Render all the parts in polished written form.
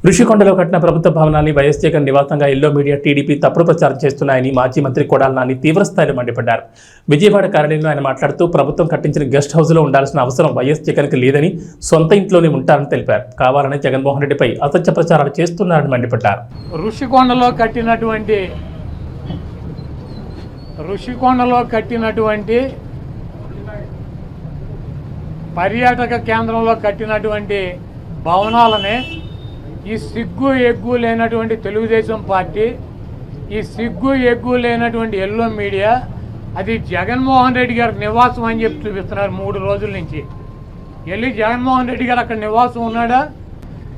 ఋషికొండలో కట్టిన ప్రభుత్వ భవనాన్ని వైఎస్ జగన్ నివాసంగా ఎల్లో మీడియా టీడీపీ తప్పుడు ప్రచారం చేస్తున్నాయని మాజీ మంత్రి కొడాలి నాని తీవ్రస్థాయిలో మండిపడ్డారు. విజయవాడ కార్యాలయంలో ఆయన మాట్లాడుతూ ప్రభుత్వం కట్టించిన గెస్ట్ హౌస్లో ఉండాల్సిన అవసరం వైఎస్ జగన్కి లేదని, సొంత ఇంట్లోనే ఉంటారని తెలిపారు. కావాలని జగన్మోహన్ రెడ్డిపై అసత్య ప్రచారాలు చేస్తున్నారని మండిపడ్డారు. ఋషికొండలో కట్టినటువంటి పర్యాటక కేంద్రంలో కట్టినటువంటి భవనాలనే ఈ సిగ్గు ఎగ్గు లేనటువంటి తెలుగుదేశం పార్టీ, ఈ సిగ్గు ఎగ్గు లేనటువంటి ఎల్లో మీడియా అది జగన్మోహన్ రెడ్డి గారి నివాసం అని చెప్పి చూపిస్తున్నారు 3 రోజుల నుంచి. వెళ్ళి జగన్మోహన్ రెడ్డి గారు అక్కడ నివాసం ఉన్నాడా?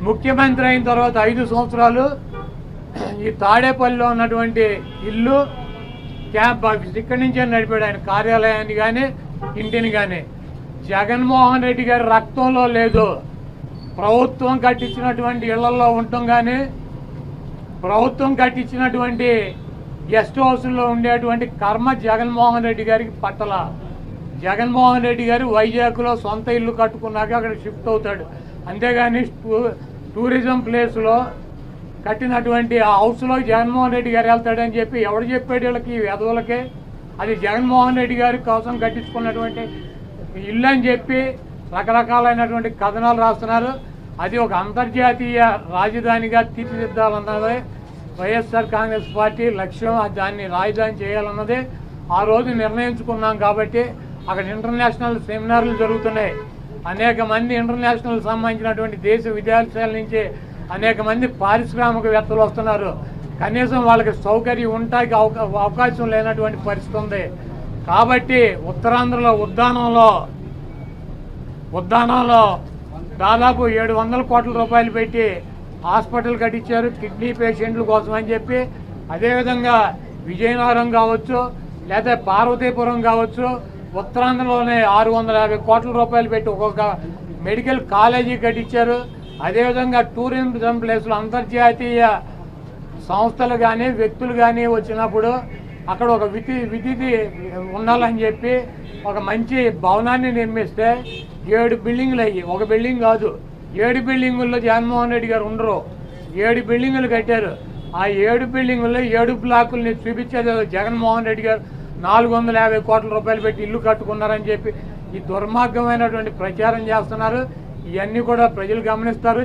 ముఖ్యమంత్రి అయిన తర్వాత 5 సంవత్సరాలు ఈ తాడేపల్లిలో ఉన్నటువంటి ఇల్లు క్యాంప్ ఆఫీస్ ఇక్కడి నుంచే నడిపాడు ఆయన కార్యాలయాన్ని కానీ ఇంటిని కానీ. జగన్మోహన్ రెడ్డి గారి రక్తంలో లేదు. ప్రభుత్వం కట్టించినటువంటి ఇళ్లలో ఉండటం కానీ, ప్రభుత్వం కట్టించినటువంటి గెస్ట్ హౌస్లో ఉండేటువంటి కర్మ జగన్మోహన్ రెడ్డి గారికి పట్టల. జగన్మోహన్ రెడ్డి గారు వైజాగ్లో సొంత ఇల్లు కట్టుకున్నాక అక్కడ షిఫ్ట్ అవుతాడు. అంతేగాని టూరిజం ప్లేస్లో కట్టినటువంటి ఆ హౌస్లో జగన్మోహన్ రెడ్డి గారు వెళ్తాడని చెప్పి ఎవడు చెప్పాడు వీళ్ళకి, వెధవులకే? అది జగన్మోహన్ రెడ్డి గారి కోసం కట్టించుకున్నటువంటి ఇల్లు అని చెప్పి రకరకాలైనటువంటి కథనాలు రాస్తున్నారు. అది ఒక అంతర్జాతీయ రాజధానిగా తీర్చిదిద్దాలన్నదే వైఎస్ఆర్ కాంగ్రెస్ పార్టీ లక్ష్యం. దాన్ని రాజధాని చేయాలన్నదే ఆ రోజు నిర్ణయించుకున్నాం. కాబట్టి అక్కడ ఇంటర్నేషనల్ సెమినార్లు జరుగుతున్నాయి. అనేక మంది ఇంటర్నేషనల్ సంబంధించినటువంటి దేశ విదేశాల నుంచి అనేక మంది పారిశ్రామికవేత్తలు వస్తున్నారు. కనీసం వాళ్ళకి సౌకర్యం ఉండటానికి అవకాశం లేనటువంటి పరిస్థితి ఉంది. కాబట్టి ఉత్తరాంధ్రలో ఉద్దానంలో దాదాపు 700 కోట్ల రూపాయలు పెట్టి హాస్పిటల్ కట్టించారు కిడ్నీ పేషెంట్ల కోసం అని చెప్పి. అదేవిధంగా విజయనగరం కావచ్చు, లేదా పార్వతీపురం కావచ్చు, ఉత్తరాంధ్రలోనే 650 కోట్ల రూపాయలు పెట్టి ఒక్కొక్క మెడికల్ కాలేజీ కట్టించారు. అదేవిధంగా టూరిజం ప్లేస్లో అంతర్జాతీయ సంస్థలు కానీ వ్యక్తులు కానీ వచ్చినప్పుడు అక్కడ ఒక విధి ఉండాలని చెప్పి ఒక మంచి భవనాన్ని నిర్మిస్తే 7 బిల్డింగులు అయ్యి, ఒక బిల్డింగ్ కాదు 7 బిల్డింగుల్లో జగన్మోహన్ రెడ్డి గారు ఉండరు. 7 బిల్డింగులు కట్టారు. ఆ 7 బిల్డింగుల్లో 7 బ్లాకుల్ని చూపించేది జగన్మోహన్ రెడ్డి గారు 450 కోట్ల రూపాయలు పెట్టి ఇల్లు కట్టుకున్నారని చెప్పి ఈ దుర్మార్గమైనటువంటి ప్రచారం చేస్తున్నారు. ఇవన్నీ కూడా ప్రజలు గమనిస్తారు.